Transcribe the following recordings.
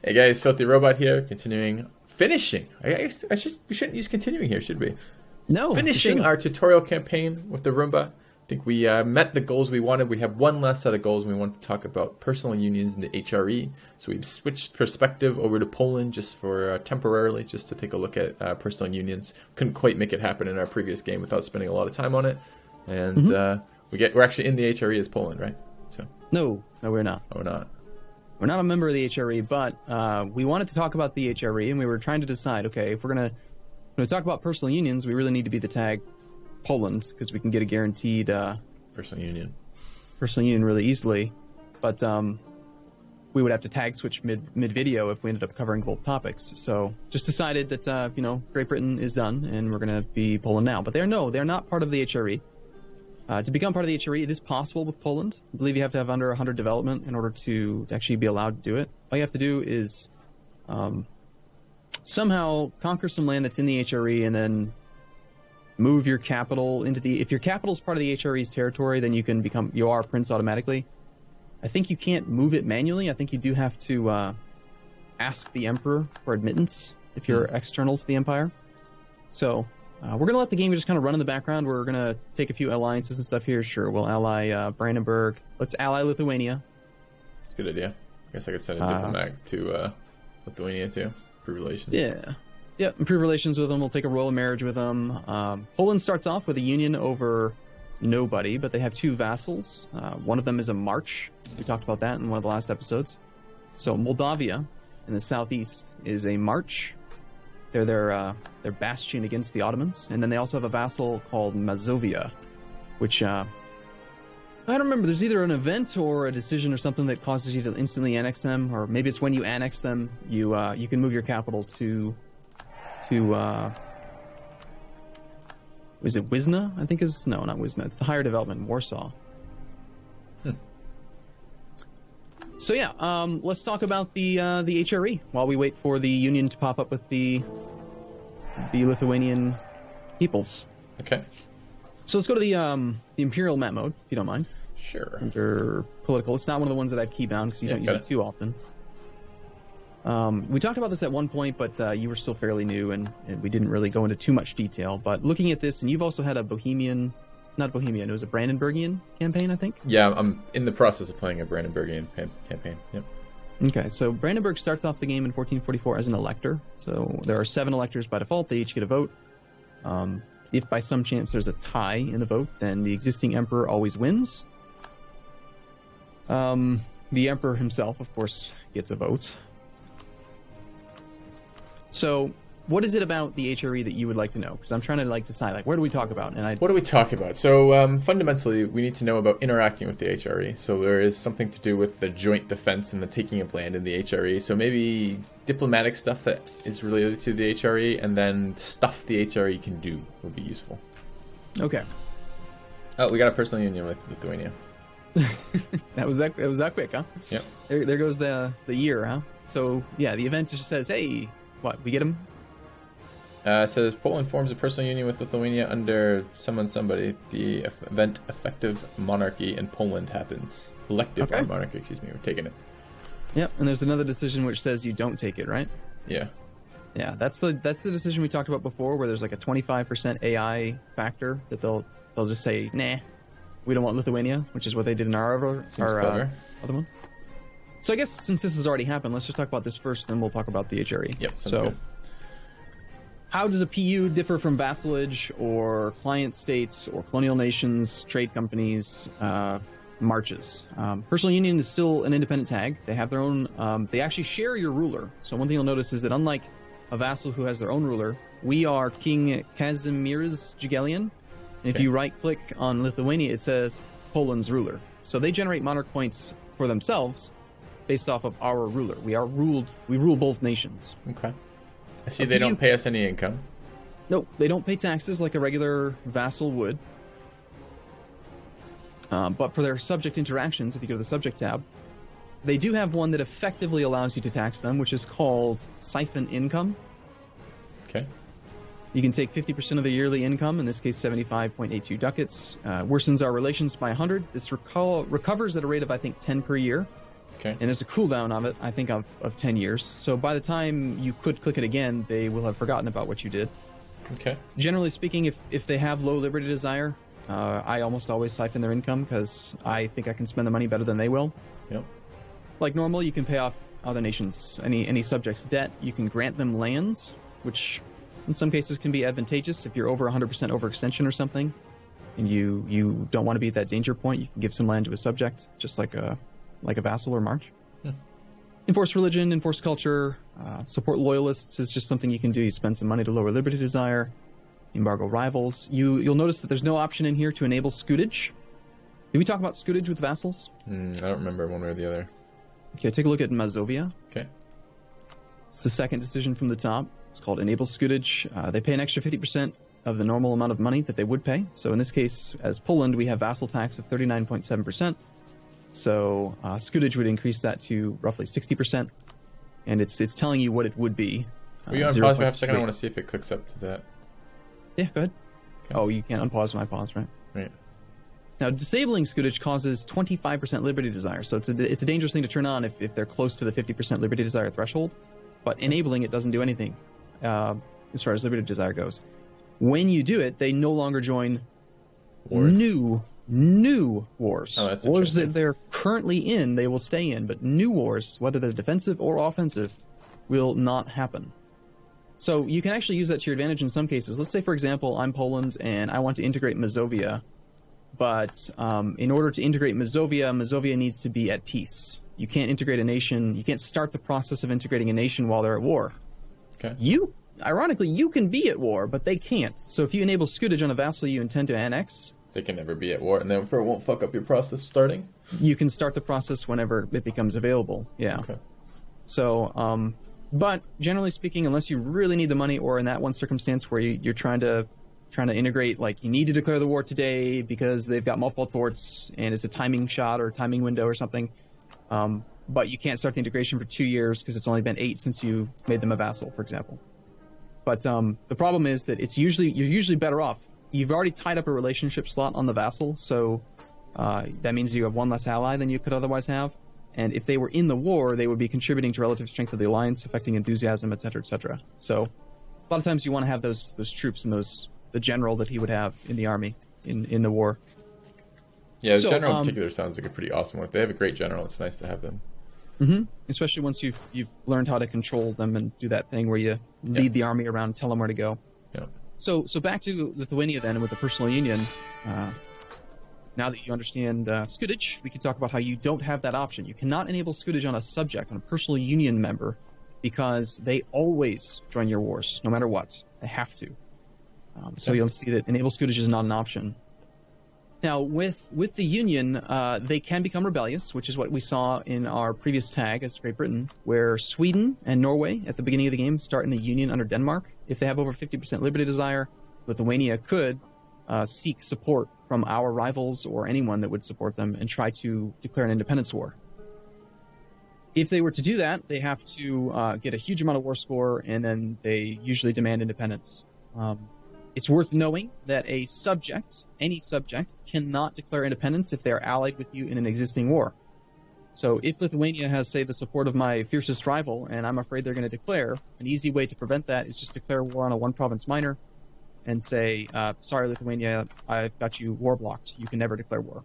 Hey guys, FilthyRobot here, finishing. We shouldn't use continuing here, should we? No. Finishing our tutorial campaign with the Arumba. I think we met the goals we wanted. We have one last set of goals. We want to talk about personal unions in the HRE. So we've switched perspective over to Poland just for temporarily, just to take a look at personal unions. Couldn't quite make it happen in our previous game without spending a lot of time on it. And we're actually in the HRE as Poland, right? So No, we're not. Oh, we're not. We're not a member of the HRE, but we wanted to talk about the HRE, and we were trying to decide, okay, if we're going to talk about personal unions, we really need to be the tag Poland, because we can get a guaranteed personal union really easily. But we would have to tag switch mid-video if we ended up covering both topics. So just decided that, Great Britain is done, and we're going to be Poland now. But they're not part of the HRE. To become part of the HRE, it is possible with Poland. I believe you have to have under 100 development in order to actually be allowed to do it. All you have to do is somehow conquer some land that's in the HRE and then move your capital into the... If your capital is part of the HRE's territory, then you are prince automatically. I think you can't move it manually. I think you do have to ask the emperor for admittance if you're external to the empire. So... we're going to let the game just kind of run in the background. We're going to take a few alliances and stuff here. Sure, we'll ally Brandenburg. Let's ally Lithuania. Good idea. I guess I could send a diplomat to Lithuania too. Improve relations. Yeah, improve relations with them. We'll take a royal marriage with them. Poland starts off with a union over nobody, but they have two vassals. One of them is a march. We talked about that in one of the last episodes. So Moldavia in the southeast is a march. They're their bastion against the Ottomans. And then they also have a vassal called Mazovia, which, I don't remember. There's either an event or a decision or something that causes you to instantly annex them, or maybe it's when you annex them, you can move your capital to is it Wisna? I think no, not Wisna. It's the higher development in Warsaw. So yeah, let's talk about the HRE while we wait for the union to pop up with the Lithuanian peoples. Okay. So let's go to the Imperial map mode, if you don't mind. Sure. Under political, it's not one of the ones that I've keybound because you don't use it too often. We talked about this at one point, but you were still fairly new, and we didn't really go into too much detail. But looking at this, and you've also had a Not Bohemian, it was a Brandenburgian campaign, I think? Yeah, I'm in the process of playing a Brandenburgian campaign. Yep. Okay, so Brandenburg starts off the game in 1444 as an elector. So there are 7 electors by default. They each get a vote. If by some chance there's a tie in the vote, then the existing emperor always wins. The emperor himself, of course, gets a vote. So... what is it about the HRE that you would like to know? Because I'm trying to decide where do we talk about? What do we talk about? So fundamentally, we need to know about interacting with the HRE. So there is something to do with the joint defense and the taking of land in the HRE. So maybe diplomatic stuff that is related to the HRE, and then stuff the HRE can do would be useful. Okay. Oh, we got a personal union with Lithuania. That was that quick, huh? Yep. There goes the year, huh? So yeah, the event just says, hey, what, we get them? It says Poland forms a personal union with Lithuania under somebody. The event effective monarchy in Poland happens. Elective monarchy, excuse me. We're taking it. Yep, and there's another decision which says you don't take it, right? Yeah. Yeah, that's the decision we talked about before, where there's a 25% AI factor that they'll just say, nah, we don't want Lithuania, which is what they did in our other one. So I guess since this has already happened, let's just talk about this first, then we'll talk about the HRE. Yep, sounds good. How does a PU differ from vassalage or client states or colonial nations, trade companies, marches? Personal union is still an independent tag. They have their own... they actually share your ruler. So one thing you'll notice is that unlike a vassal who has their own ruler, we are King Kazimierz Jagiellon. And if you right-click on Lithuania, it says Poland's ruler. So they generate monarch points for themselves based off of our ruler. We rule both nations. Okay. I see they don't pay us any income. No, they don't pay taxes like a regular vassal would. But for their subject interactions, if you go to the subject tab, they do have one that effectively allows you to tax them, which is called siphon income. Okay. You can take 50% of the yearly income, in this case 75.82 ducats, worsens our relations by 100. This recovers at a rate of, I think, 10 per year. Okay. And there's a cooldown of it, I think, of 10 years. So by the time you could click it again, they will have forgotten about what you did. Okay. Generally speaking, if they have low liberty desire, I almost always siphon their income because I think I can spend the money better than they will. Yep. Like normal, you can pay off other nations, any subject's debt. You can grant them lands, which in some cases can be advantageous if you're over 100% overextension or something, and you don't want to be at that danger point. You can give some land to a subject, just like a vassal or march. Enforce religion, enforce culture, support loyalists is just something you can do. You spend some money to lower liberty desire, embargo rivals. You'll notice that there's no option in here to enable scutage. Did we talk about scutage with vassals? I don't remember one way or the other. Okay, take a look at Mazovia. Okay. It's the second decision from the top. It's called enable scutage. They pay an extra 50% of the normal amount of money that they would pay. So in this case, as Poland, we have vassal tax of 39.7%. So scutage would increase that to roughly 60%, and it's telling you what it would be. Will you unpause for half a second? I want to see if it clicks up to that. Yeah, go ahead. Okay. Oh, you can't unpause my pause, right? Right. Now, disabling scutage causes 25% liberty desire, so it's a dangerous thing to turn on if they're close to the 50% liberty desire threshold, but enabling it doesn't do anything as far as liberty desire goes. When you do it, they no longer join Wars. New wars. Oh, that's wars interesting. that they're currently in, they will stay in, but new wars, whether they're defensive or offensive, will not happen. So you can actually use that to your advantage in some cases. Let's say, for example, I'm Poland and I want to integrate Mazovia, but in order to integrate Mazovia needs to be at peace. You can't integrate a nation, you can't start the process of integrating a nation while they're at war. Okay. Ironically, you can be at war, but they can't. So if you enable scutage on a vassal you intend to annex, They can never be at war, and therefore it won't fuck up your process starting. you can start the process whenever it becomes available. Yeah. Okay. So, but generally speaking, unless you really need the money, or in that one circumstance where you're trying to integrate, like you need to declare the war today because they've got multiple forts and it's a timing shot or timing window or something, but you can't start the integration for 2 years because it's only been 8 since you made them a vassal, for example. But the problem is that you're usually better off. You've already tied up a relationship slot on the vassal, so that means you have one less ally than you could otherwise have. And if they were in the war, they would be contributing to relative strength of the alliance, affecting enthusiasm, etc., etc. So a lot of times you want to have those troops and the general that he would have in the army in the war. Yeah, the So, general in particular sounds like a pretty awesome one. If they have a great general, it's nice to have them. Mm-hmm. Especially once you've learned how to control them and do that thing where you lead the army around, tell them where to go. Yeah. So back to Lithuania then, and with the personal union. Now that you understand scutage, we can talk about how you don't have that option. You cannot enable scutage on a subject, on a personal union member, because they always join your wars, no matter what. They have to. So you'll see that enable scutage is not an option. Now, with the union, they can become rebellious, which is what we saw in our previous tag as Great Britain, where Sweden and Norway, at the beginning of the game, start in a union under Denmark. If they have over 50% liberty desire, Lithuania could seek support from our rivals or anyone that would support them and try to declare an independence war. If they were to do that, they have to get a huge amount of war score, and then they usually demand independence. It's worth knowing that any subject, cannot declare independence if they are allied with you in an existing war. So if Lithuania has, say, the support of my fiercest rival, and I'm afraid they're going to declare, an easy way to prevent that is just declare war on a one-province minor and say, sorry, Lithuania, I've got you war blocked. You can never declare war.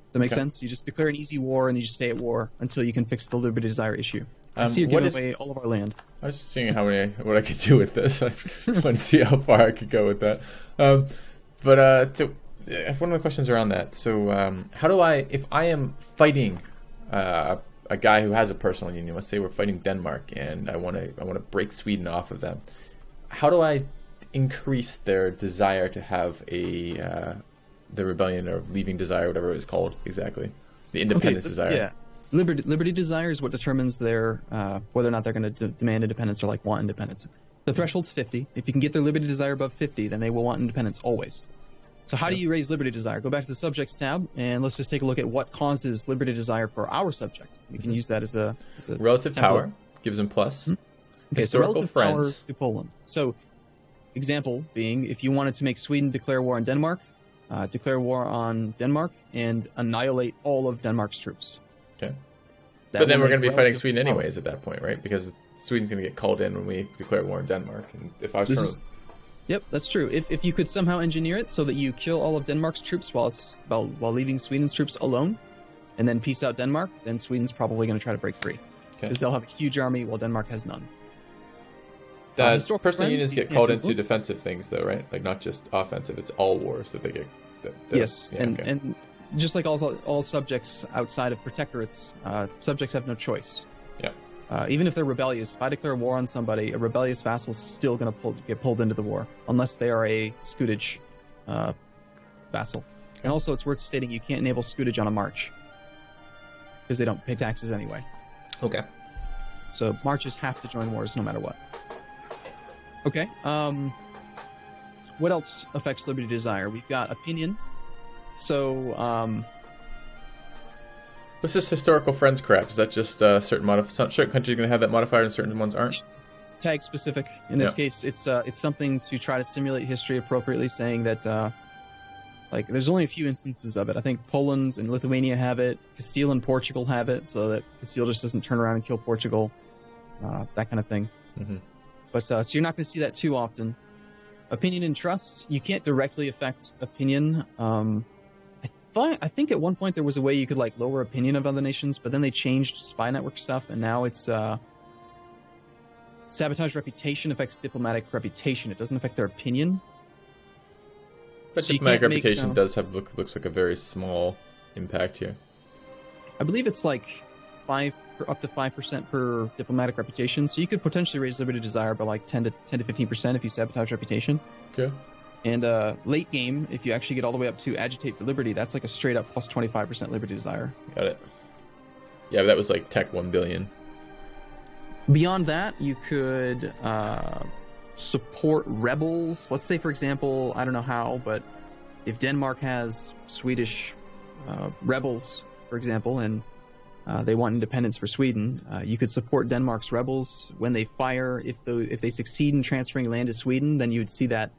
Does that make sense? You just declare an easy war, and you just stay at war until you can fix the liberty desire issue. I see you're giving away all of our land. I was just seeing what I could do with this. I want to see how far I could go with that. So one of the questions around that. So how do if I am fighting a guy who has a personal union, let's say we're fighting Denmark, and I want to break Sweden off of them, how do I increase their desire to have the rebellion or leaving desire, whatever it was called exactly, the independence desire? Yeah. Liberty desire is what determines their whether or not they're going to demand independence or want independence. The threshold's 50. If you can get their liberty desire above 50, then they will want independence always. So how do you raise liberty desire? Go back to the subjects tab, and let's just take a look at what causes liberty desire for our subject. We can use that as a relative template. Power gives them plus. Okay, Historical so relative friends. power to Poland. So example being, if you wanted to make Sweden declare war on Denmark, declare war on Denmark and annihilate all of Denmark's troops. Okay. That But then will we're going to make be fighting relative Sweden power. anyways at that point, right? Because Sweden's going to get called in when we declare war on Denmark. And if I was This trying is, yep, that's true. If you could somehow engineer it so that you kill all of Denmark's troops while leaving Sweden's troops alone, and then peace out Denmark, then Sweden's probably going to try to break free because they'll have a huge army while Denmark has none. personal friends, unions you get can't called do into both. defensive things, though, right? Like not just offensive. It's all wars that they get. Yes, yeah, okay. and just like all subjects outside of protectorates, subjects have no choice. Yeah. Even if they're rebellious, if I declare war on somebody, a rebellious vassal is still going to get pulled into the war, unless they are a scutage vassal. Okay. And also, it's worth stating you can't enable scutage on a march, because they don't pay taxes anyway. Okay. So marches have to join wars no matter what. Okay. What else affects liberty desire? We've got opinion. So, What's this historical friends crap? Is that just certain countries are going to have that modifier and certain ones aren't? tag specific. In this Yeah. case, it's something to try to simulate history appropriately, saying that like there's only a few instances of it. I think Poland and Lithuania have it. Castile and Portugal have it, so that Castile just doesn't turn around and kill Portugal. That kind of thing. Mm-hmm. But so you're not going to see that too often. Opinion and trust, you can't directly affect opinion. I think at one point there was a way you could like lower opinion of other nations, but then they changed spy network stuff, and now it's sabotage reputation affects diplomatic reputation. It doesn't affect their opinion. But So you diplomatic can't make, reputation does have looks like a very small impact here. I believe it's like up to 5% per diplomatic reputation. So you could potentially raise liberty desire by like 10 to 15% if you sabotage reputation. Okay. And late game, if you actually get all the way up to agitate for liberty, that's like a straight up plus 25% liberty desire. Got it. Yeah, but that was like tech 1 billion. Beyond that, you could support rebels. Let's say, for example, I don't know how, but if Denmark has Swedish rebels, for example, and they want independence for Sweden, you could support Denmark's rebels when they fire. If they succeed in transferring land to Sweden, then you would see that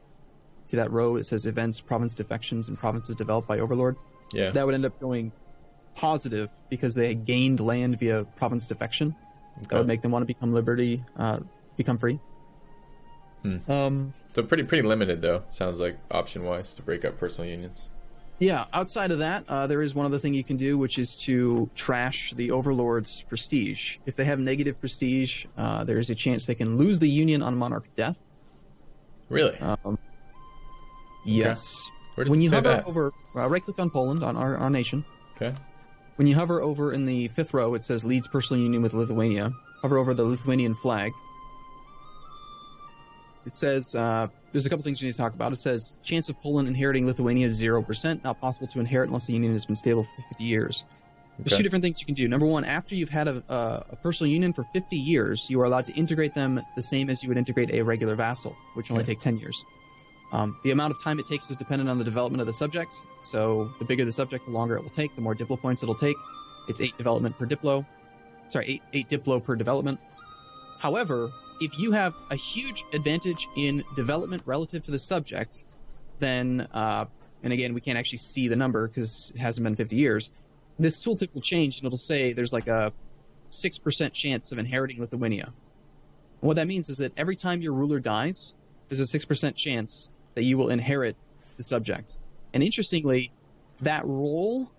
row. It says events, province defections, and provinces developed by Overlord. Yeah. That would end up going positive because they had gained land via province defection. Okay. That would make them want to become free. So pretty limited though. Sounds like option wise to break up personal unions. Yeah, outside of that, there is one other thing you can do, which is to trash the Overlord's prestige. If they have negative prestige, there is a chance they can lose the Union on monarch death. Really? Yes. Where does When it you say hover that? over, right-click on Poland, on our nation. Okay. When you hover over in the fifth row, it says leads personal union with Lithuania. Hover over the Lithuanian flag. It says, there's a couple things we need to talk about. It says, chance of Poland inheriting Lithuania is 0%, not possible to inherit unless the union has been stable for 50 years. There's two different things you can do. Number one, after you've had a personal union for 50 years, you are allowed to integrate them the same as you would integrate a regular vassal, which only take 10 years. The amount of time it takes is dependent on the development of the subject. So the bigger the subject, the longer it will take, the more diplo points it'll take. It's 8 development per diplo. Sorry, 8 diplo per development. However, if you have a huge advantage in development relative to the subject, then, and again, we can't actually see the number because it hasn't been 50 years, this tooltip will change and it'll say there's like a 6% chance of inheriting Lithuania. And what that means is that every time your ruler dies, there's a 6% chance that you will inherit the subject. And interestingly, that roll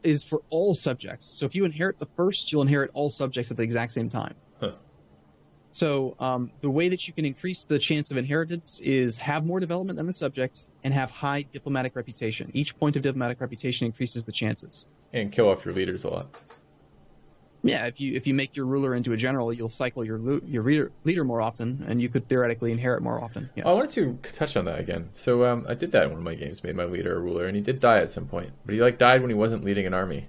is for all subjects. So if you inherit the first, you'll inherit all subjects at the exact same time. Huh. So the way that you can increase the chance of inheritance is have more development than the subject and have high diplomatic reputation. Each point of diplomatic reputation increases the chances. And kill off your leaders a lot. Yeah, if you make your ruler into a general, you'll cycle your leader more often, and you could theoretically inherit more often. Yes. Oh, I wanted to touch on that again. So I did that in one of my games, made my leader a ruler, and he did die at some point. But he died when he wasn't leading an army.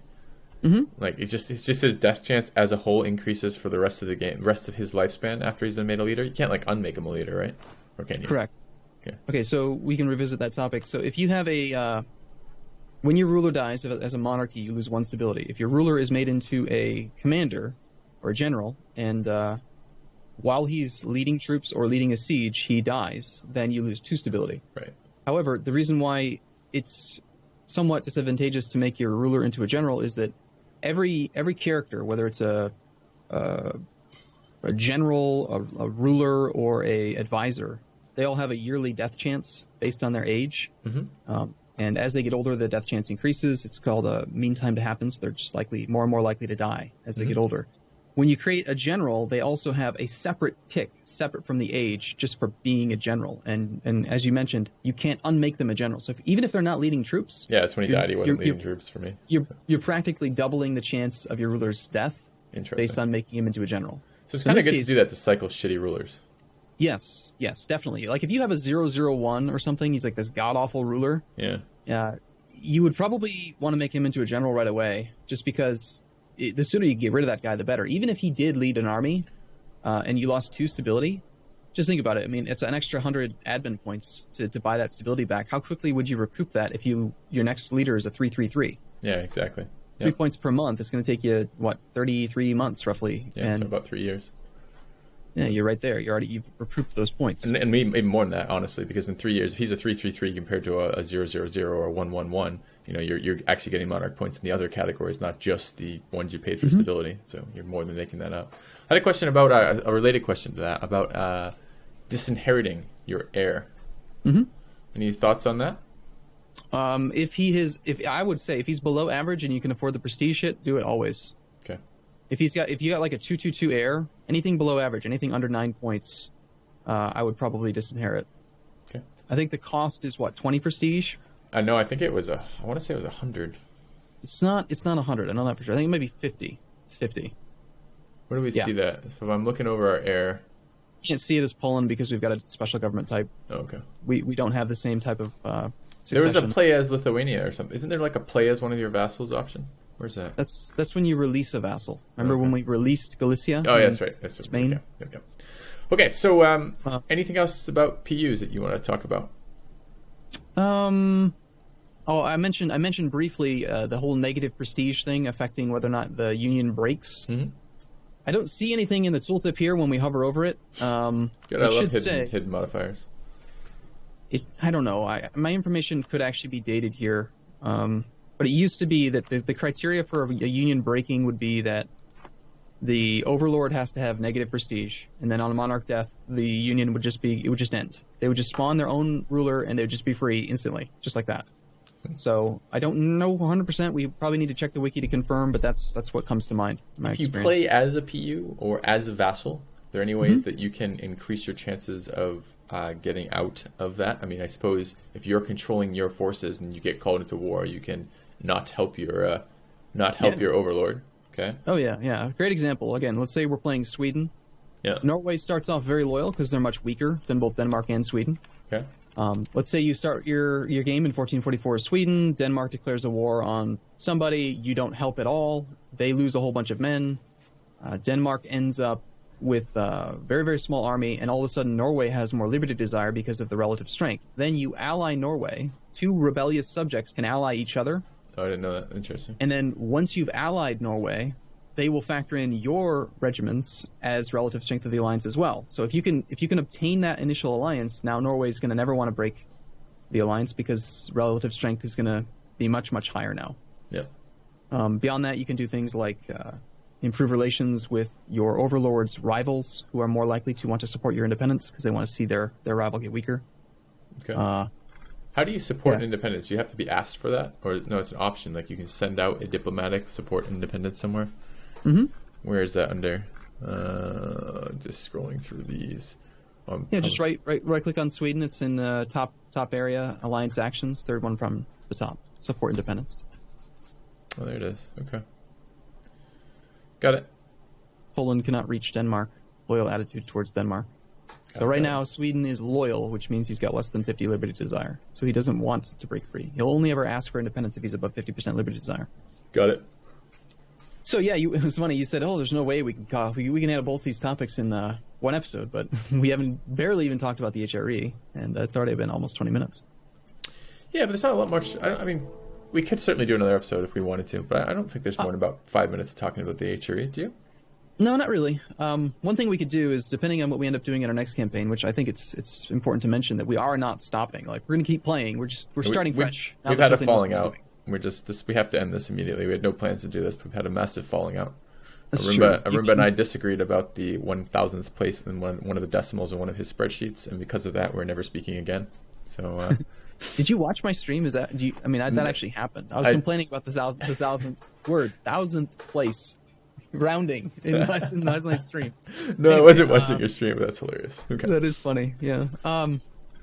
Mm-hmm. It's just his death chance as a whole increases for the rest of the game, rest of his lifespan after he's been made a leader. You can't unmake him a leader, right? Or can you? Correct. Okay, so we can revisit that topic. So if you have when your ruler dies as a monarchy, you lose 1 stability. If your ruler is made into a commander or a general, and while he's leading troops or leading a siege, he dies, then you lose 2 stability. Right. However, the reason why it's somewhat disadvantageous to make your ruler into a general is that every character, whether it's a general, a ruler, or a advisor, they all have a yearly death chance based on their age. And as they get older, the death chance increases. It's called a mean time to happen, so they're just more and more likely to die as they get older. When you create a general, they also have a separate tick, separate from the age, just for being a general. And as you mentioned, you can't unmake them a general. So even if they're not leading troops... Yeah, that's when he died. He wasn't leading troops for me. You're practically doubling the chance of your ruler's death based on making him into a general. So it's kind of good to do that to cycle shitty rulers. Yes, definitely. Like if you have a 001 or something, he's like this god-awful ruler. Yeah. You would probably want to make him into a general right away, just because the sooner you get rid of that guy, the better. Even if he did lead an army and you lost 2 stability, just think about it. I mean, it's an extra 100 admin points to buy that stability back. How quickly would you recoup that if your next leader is a 333? Yeah, exactly. 3 points per month. It's going to take you, 33 months roughly? Yeah, so about 3 years. Yeah, you're right there. You've recouped those points. And maybe more than that, honestly, because in 3 years, if he's a 333 compared to a 000 or a 111, you're actually getting monarch points in the other categories, not just the ones you paid for stability. So you're more than making that up. I had a question about a related question to that about disinheriting your heir. Any thoughts on that? I would say if he's below average and you can afford the prestige hit, do it always. Okay. If you got like a 222 heir, anything below average, anything under 9 points, I would probably disinherit. Okay. I think the cost is 20 prestige. No, I think it was I want to say it was 100. It's not 100. I know that for sure. I think it might be 50. It's 50. Where do we see that? So if I'm looking over our heir, you can't see it as Poland because we've got a special government type. Oh, okay. We don't have the same type of There was succession. a play as Lithuania or something. Isn't there like a play as one of your vassals option? Where's that? That's when you release a vassal. Remember when we released Galicia? Oh, yeah, that's right. That's Spain. Yep. Okay, so anything else about PUs that you want to talk about? I mentioned briefly the whole negative prestige thing affecting whether or not the union breaks. I don't see anything in the tooltip here when we hover over it. Good, I love hidden modifiers. I don't know. My information could actually be dated here. But it used to be that the criteria for a union breaking would be that the overlord has to have negative prestige, and then on a monarch death, the union would just end. They would just spawn their own ruler, and they would just be free instantly, just like that. So I don't know 100%. We probably need to check the wiki to confirm, but that's what comes to mind. If you play as a PU or as a vassal, are there any ways that you can increase your chances of getting out of that? I mean, I suppose if you're controlling your forces and you get called into war, you can not help your overlord. Okay. Oh yeah. Great example. Again, let's say we're playing Sweden. Yeah. Norway starts off very loyal because they're much weaker than both Denmark and Sweden. Okay. Let's say you start your game in 1444 Sweden. Denmark declares a war on somebody. You don't help at all. They lose a whole bunch of men. Denmark ends up with a very, very small army, and all of a sudden Norway has more liberty desire because of the relative strength. Then you ally Norway. 2 rebellious subjects can ally each other. Oh, I didn't know that. Interesting. And then once you've allied Norway, they will factor in your regiments as relative strength of the alliance as well. So if you can obtain that initial alliance, now Norway's going to never want to break the alliance because relative strength is going to be much, much higher now. Yeah. Beyond that, you can do things like improve relations with your overlord's rivals, who are more likely to want to support your independence because they want to see their rival get weaker. Okay. How do you support independence? You have to be asked for that? Or no, it's an option. Like you can send out a diplomatic support independence somewhere? Where is that under? Just scrolling through these. Just right click on Sweden. It's in the top area, Alliance Actions, third one from the top. Support independence. Oh, there it is. Okay. Got it. Poland cannot reach Denmark. Loyal attitude towards Denmark. So right now, Sweden is loyal, which means he's got less than 50 liberty desire. So he doesn't want to break free. He'll only ever ask for independence if he's above 50% liberty desire. Got it. So yeah, it was funny. You said, there's no way we can handle both these topics in one episode, but we haven't barely even talked about the HRE, and it's already been almost 20 minutes. Yeah, but there's not a lot much. I mean, we could certainly do another episode if we wanted to, but I don't think there's more than about 5 minutes talking about the HRE. Do you? No, not really. One thing we could do is, depending on what we end up doing in our next campaign, which I think it's important to mention that we are not stopping. Like, we're going to keep playing. We're starting fresh. We've had a falling out. we have to end this immediately. We had no plans to do this, but we've had a massive falling out. That's Arumba and I disagreed about the 1,000th place in one of the decimals in one of his spreadsheets, and because of that, we're never speaking again. So, did you watch my stream? That actually happened. I was complaining about the thousandth word, 1,000th place, rounding in last night's stream. No, anyway, I wasn't watching your stream, but that's hilarious. Okay. That is funny. Yeah.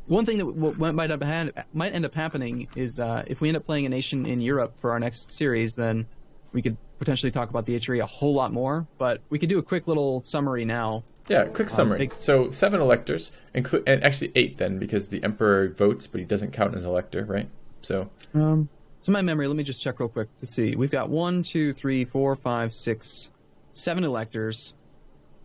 One thing that might end up happening is if we end up playing a nation in Europe for our next series, then we could potentially talk about the HRE a whole lot more. But we could do a quick little summary now. Yeah, quick summary. So 7 electors, and actually 8 then, because the emperor votes, but he doesn't count as elector, right? So. To my memory, let me just check real quick to see. We've got 1, 2, 3, 4, 5, 6, 7 electors.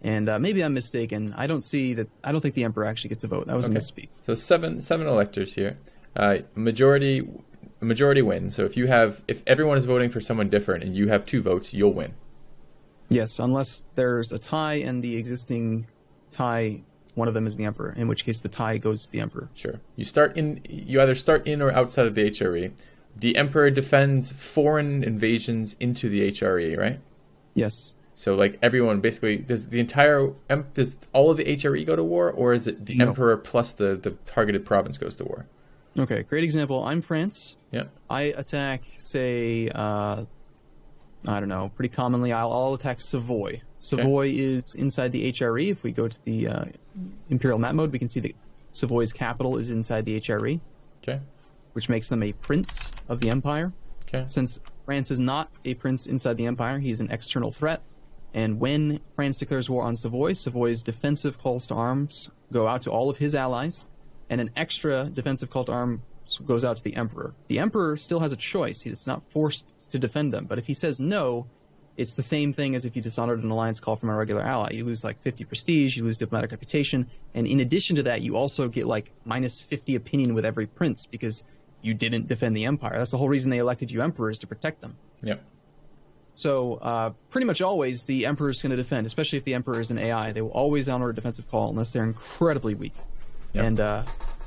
And maybe I'm mistaken. I don't think the emperor actually gets a vote. That was a misspeak. So seven electors here. Majority wins. So if everyone is voting for someone different and you have 2 votes, you'll win. Yes, unless there's a tie and the existing tie, one of them is the emperor. In which case, the tie goes to the emperor. Sure. You either start in or outside of the HRE. The emperor defends foreign invasions into the HRE, right? Yes. So, like, everyone, basically, does all of the HRE go to war, or is it the emperor plus the targeted province goes to war? Okay, great example. I'm France. Yeah. I attack, say, I don't know, pretty commonly, I'll attack Savoy. Savoy is inside the HRE. If we go to the Imperial map mode, we can see that Savoy's capital is inside the HRE. Okay. Which makes them a prince of the empire. Okay. Since France is not a prince inside the empire, he's an external threat. And when France declares war on Savoy, Savoy's defensive calls to arms go out to all of his allies, and an extra defensive call to arms goes out to the emperor. The emperor still has a choice. He's not forced to defend them. But if he says no, it's the same thing as if you dishonored an alliance call from a regular ally. You lose like 50 prestige, you lose diplomatic reputation, and in addition to that, you also get like minus 50 opinion with every prince because you didn't defend the empire. That's the whole reason they elected you emperor, is to protect them. Yep. So pretty much always the emperor is going to defend, especially if the emperor is an AI. They will always honor a defensive call unless they're incredibly weak. Yep. And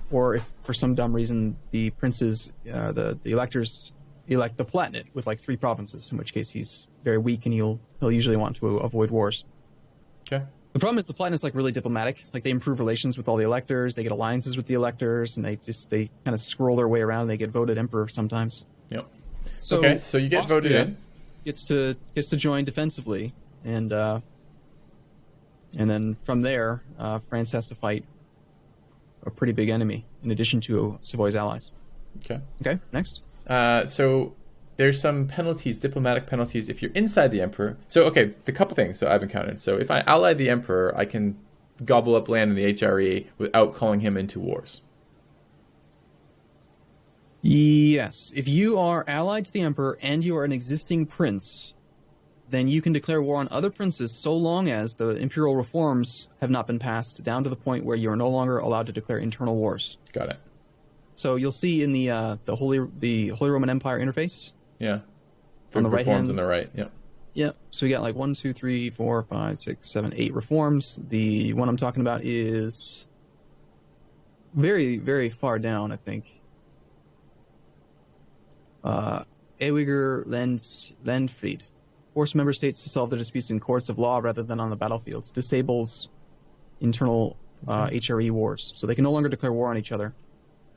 or if for some dumb reason the princes, the electors elect the Palatinate with like 3 provinces, in which case he's very weak and he'll usually want to avoid wars. Okay. The problem is the Palatinate's like really diplomatic. Like they improve relations with all the electors, they get alliances with the electors, and they kind of scroll their way around. They get voted emperor sometimes. Yep. So okay, so you get voted in. Gets to join defensively, and then from there, France has to fight a pretty big enemy in addition to Savoy's allies. Okay. Okay. Next. So there's some penalties, diplomatic penalties, if you're inside the emperor. So okay, the couple things. So I've encountered. So if I ally the emperor, I can gobble up land in the HRE without calling him into wars. Yes. If you are allied to the emperor and you are an existing prince, then you can declare war on other princes so long as the imperial reforms have not been passed down to the point where you are no longer allowed to declare internal wars. Got it. So you'll see in the Holy Roman Empire interface. Yeah. On the right hand. On the right. Yeah. Yeah. So we got like 1, 2, 3, 4, 5, 6, 7, 8 reforms. The one I'm talking about is very, very far down, I think. Ewiger Landfried. Force member states to solve their disputes in courts of law rather than on the battlefields. Disables internal HRE wars. So they can no longer declare war on each other.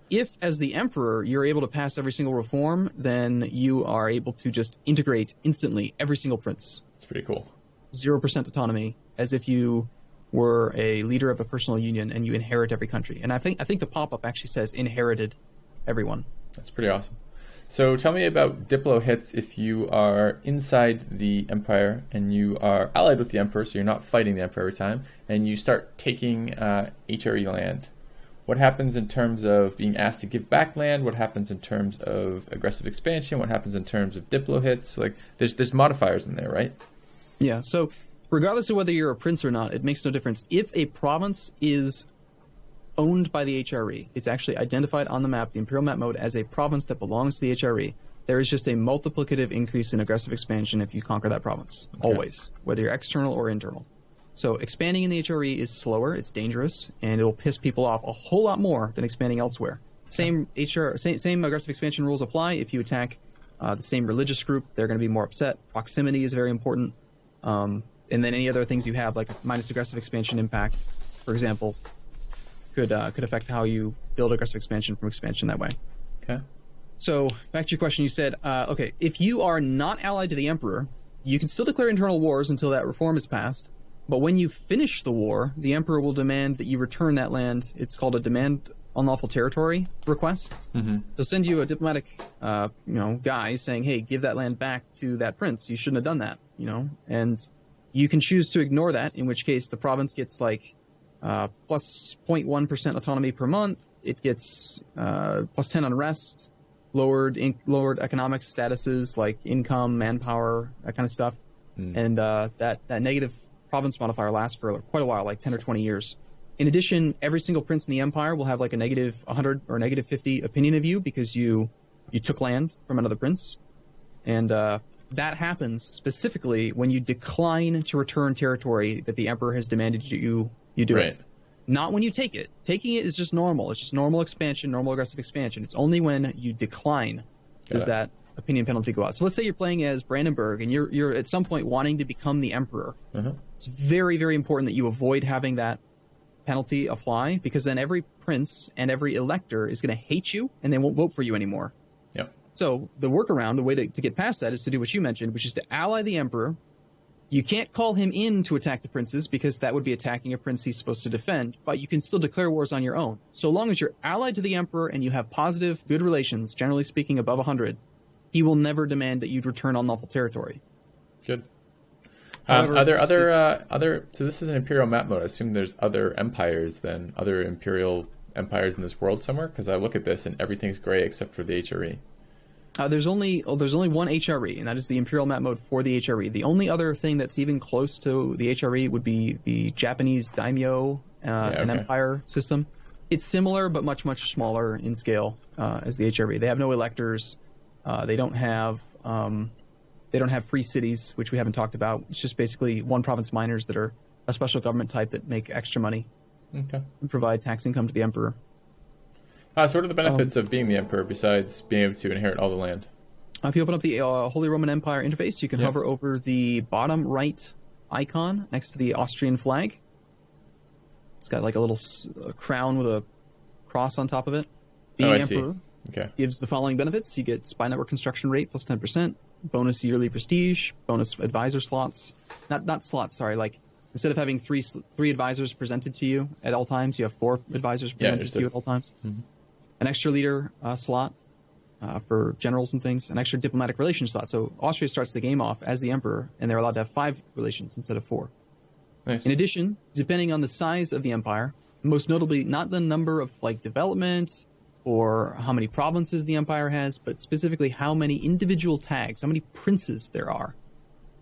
If, as the emperor, you're able to pass every single reform, then you are able to just integrate instantly every single prince. That's pretty cool. 0% autonomy, as if you were a leader of a personal union and you inherit every country. And I think the pop-up actually says inherited everyone. That's pretty awesome. So tell me about Diplo hits if you are inside the empire and you are allied with the emperor, so you're not fighting the emperor every time, and you start taking HRE land. What happens in terms of being asked to give back land? What happens in terms of aggressive expansion? What happens in terms of Diplo hits? Like, there's modifiers in there, right? Yeah, so regardless of whether you're a prince or not, it makes no difference. If a province is owned by the HRE, it's actually identified on the map, the Imperial map mode, as a province that belongs to the HRE. There is just a multiplicative increase in aggressive expansion if you conquer that province, always, whether you're external or internal. So expanding in the HRE is slower, it's dangerous, and it'll piss people off a whole lot more than expanding elsewhere. Same aggressive expansion rules apply if you attack the same religious group, they're going to be more upset. Proximity is very important. And then any other things you have, like minus aggressive expansion impact, for example, could affect how you build aggressive expansion from expansion that way. Okay. So back to your question, you said, okay, if you are not allied to the Emperor, you can still declare internal wars until that reform is passed. But when you finish the war, the Emperor will demand that you return that land. It's called a demand unlawful territory request. Mm-hmm. They'll send you a diplomatic, guy saying, hey, give that land back to that prince. You shouldn't have done that, and you can choose to ignore that, in which case the province gets like plus 0.1% autonomy per month. It gets plus 10 unrest, lowered economic statuses like income, manpower, that kind of stuff. And that negative province modifier lasts for quite a while, like 10 or 20 years. In addition, every single prince in the empire will have like a negative 100 or negative 50 opinion of you because you took land from another prince. And that happens specifically when you decline to return territory that the emperor has demanded you do it. Not when you take it. Taking it is just normal. It's just normal expansion, normal aggressive expansion. It's only when you decline does that opinion penalty go out. So let's say you're playing as Brandenburg and you're at some point wanting to become the emperor. It's very, very important that you avoid having that penalty apply, because then every prince and every elector is going to hate you and they won't vote for you anymore. So the workaround, the way to get past that, is to do what you mentioned, which is to ally the emperor. You can't call him in to attack the princes because that would be attacking a prince he's supposed to defend, but you can still declare wars on your own. So long as you're allied to the emperor and you have positive, good relations, generally speaking above 100, he will never demand that you'd return unlawful territory. Good. However, Are there other? So this is an imperial map mode. I assume there's other empires than other imperial empires in this world somewhere. Because I look at this and everything's gray except for the HRE. There's only one HRE, and that is the imperial map mode for the HRE. The only other thing that's even close to the HRE would be the Japanese daimyo and empire system. It's similar but much, much smaller in scale as the HRE. They have no electors. They don't have free cities, which we haven't talked about. It's just basically one province miners that are a special government type that make extra money and provide tax income to the emperor. So what are the benefits of being the emperor besides being able to inherit all the land? If you open up the Holy Roman Empire interface, you can hover over the bottom right icon next to the Austrian flag. It's got like a little crown with a cross on top of it. Being emperor gives the following benefits. You get spy network construction rate plus 10%, bonus yearly prestige, bonus advisor slots. Not slots, sorry. Like instead of having three advisors presented to you at all times, you have 4 advisors presented to you at all times. An extra leader slot for generals and things, an extra diplomatic relations slot. So Austria starts the game off as the emperor, and they're allowed to have 5 relations instead of 4. Nice. In addition, depending on the size of the empire, most notably not the number of like development or how many provinces the empire has, but specifically how many individual tags, how many princes there are,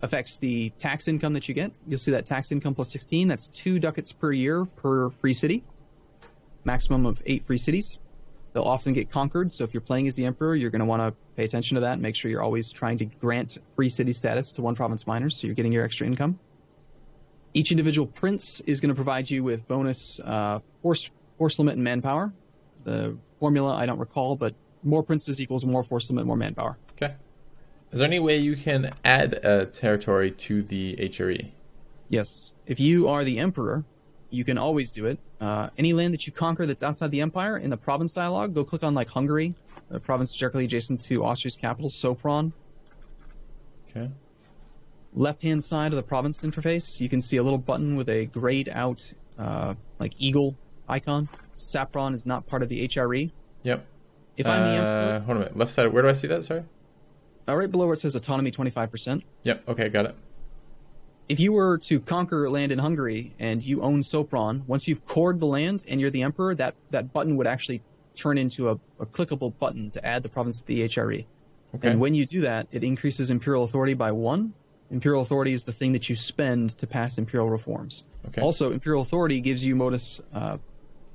affects the tax income that you get. You'll see that tax income plus 16, that's 2 ducats per year per free city, maximum of 8 free cities. They'll often get conquered, so if you're playing as the emperor, you're going to want to pay attention to that and make sure you're always trying to grant free city status to one province miners, so you're getting your extra income. Each individual prince is going to provide you with bonus force limit and manpower. The formula I don't recall, but more princes equals more force limit, more manpower. Okay. Is there any way you can add a territory to the HRE? Yes. If you are the emperor, you can always do it. Any land that you conquer that's outside the empire, in the province dialog, go click on like Hungary, a province directly adjacent to Austria's capital, Sopron. Okay. Left-hand side of the province interface, you can see a little button with a grayed out like eagle icon. Sopron is not part of the HRE. Yep. If I'm the emperor... Hold on a minute. Left side, where do I see that, sorry? Right below where it says autonomy 25%. Yep, okay, got it. If you were to conquer land in Hungary and you own Sopron, once you've cored the land and you're the emperor, that button would actually turn into a clickable button to add the province to the HRE. Okay. And when you do that, it increases imperial authority by 1. Imperial authority is the thing that you spend to pass imperial reforms. Okay. Also, imperial authority gives you bonus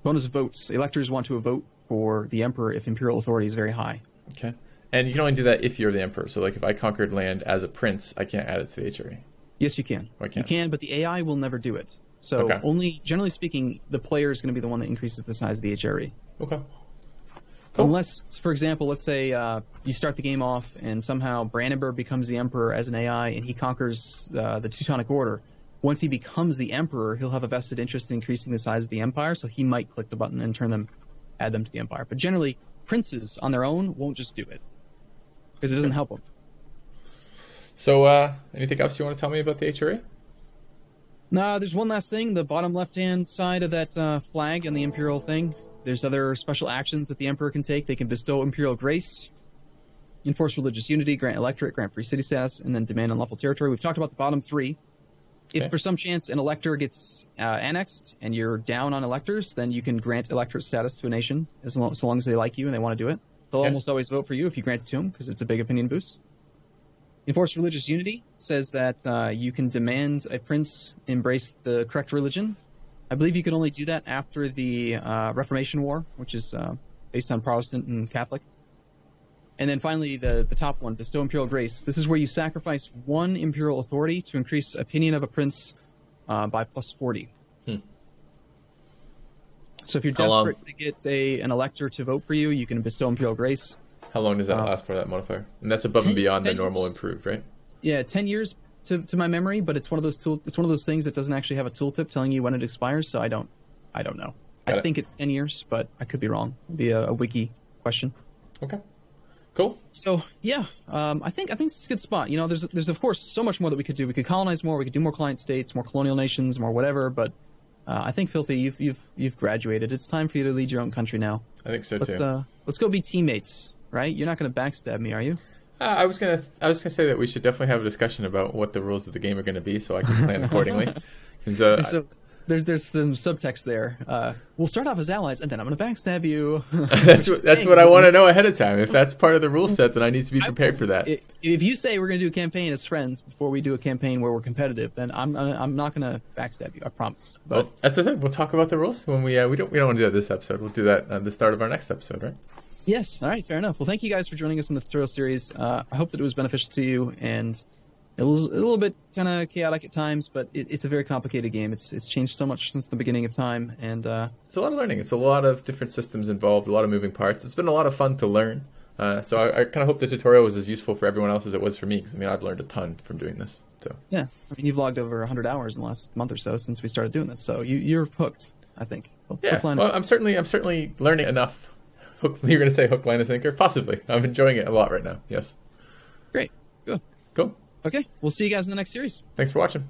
votes. Electors want to vote for the emperor if imperial authority is very high. Okay. And you can only do that if you're the emperor. So like if I conquered land as a prince, I can't add it to the HRE. Yes, you can. You can, but the AI will never do it. So only, generally speaking, the player is going to be the one that increases the size of the HRE. Okay. Cool. Unless, for example, let's say you start the game off and somehow Brandenburg becomes the emperor as an AI and he conquers the Teutonic Order. Once he becomes the emperor, he'll have a vested interest in increasing the size of the empire, so he might click the button and add them to the empire. But generally, princes on their own won't just do it because it doesn't help them. So, anything else you want to tell me about the HRE? No, there's one last thing. The bottom left-hand side of that flag and the Imperial thing. There's other special actions that the Emperor can take. They can bestow Imperial Grace, enforce religious unity, grant electorate, grant free city status, and then demand unlawful territory. We've talked about the bottom three. Okay. If for some chance an elector gets annexed and you're down on electors, then you can grant electorate status to a nation so long as they like you and they want to do it. They'll almost always vote for you if you grant it to them because it's a big opinion boost. Enforce religious unity says that you can demand a prince embrace the correct religion. I believe you can only do that after the Reformation War, which is based on Protestant and Catholic. And then finally, the top one, bestow Imperial Grace. This is where you sacrifice one imperial authority to increase opinion of a prince by plus 40. So if you're desperate to get an elector to vote for you, you can bestow Imperial Grace. How long does that last for, that modifier? And that's above and beyond the normal improved, right? Yeah, 10 years to my memory, but it's one of those things that doesn't actually have a tooltip telling you when it expires, so I don't know. I think it's 10 years, but I could be wrong. It'd be a wiki question. Okay. Cool. So yeah, I think it's a good spot. You know, there's of course so much more that we could do. We could colonize more. We could do more client states, more colonial nations, more whatever. But I think Filthy, you've graduated. It's time for you to lead your own country now. I think so too. Let's go be teammates, right? You're not going to backstab me, are you? I was gonna say that we should definitely have a discussion about what the rules of the game are going to be, so I can plan accordingly. So there's some subtext there. We'll start off as allies, and then I'm going to backstab you. that's what I want to know ahead of time. If that's part of the rule set, then I need to be prepared for that. If you say we're going to do a campaign as friends before we do a campaign where we're competitive, then I'm not going to backstab you. I promise. But well, as I said, we'll talk about the rules when we don't want to do that this episode. We'll do that at the start of our next episode, right? Yes. All right. Fair enough. Well, thank you guys for joining us in the tutorial series. I hope that it was beneficial to you, and it was a little bit kind of chaotic at times, but it's a very complicated game. It's changed so much since the beginning of time, and it's a lot of learning. It's a lot of different systems involved, a lot of moving parts. It's been a lot of fun to learn. So I kind of hope the tutorial was as useful for everyone else as it was for me, because I've learned a ton from doing this. So yeah, you've logged over 100 hours in the last month or so since we started doing this, so you're hooked, I think. Well, I'm certainly learning enough. You're going to say hook, line, and sinker? Possibly. I'm enjoying it a lot right now. Yes. Great. Good. Cool. Okay. We'll see you guys in the next series. Thanks for watching.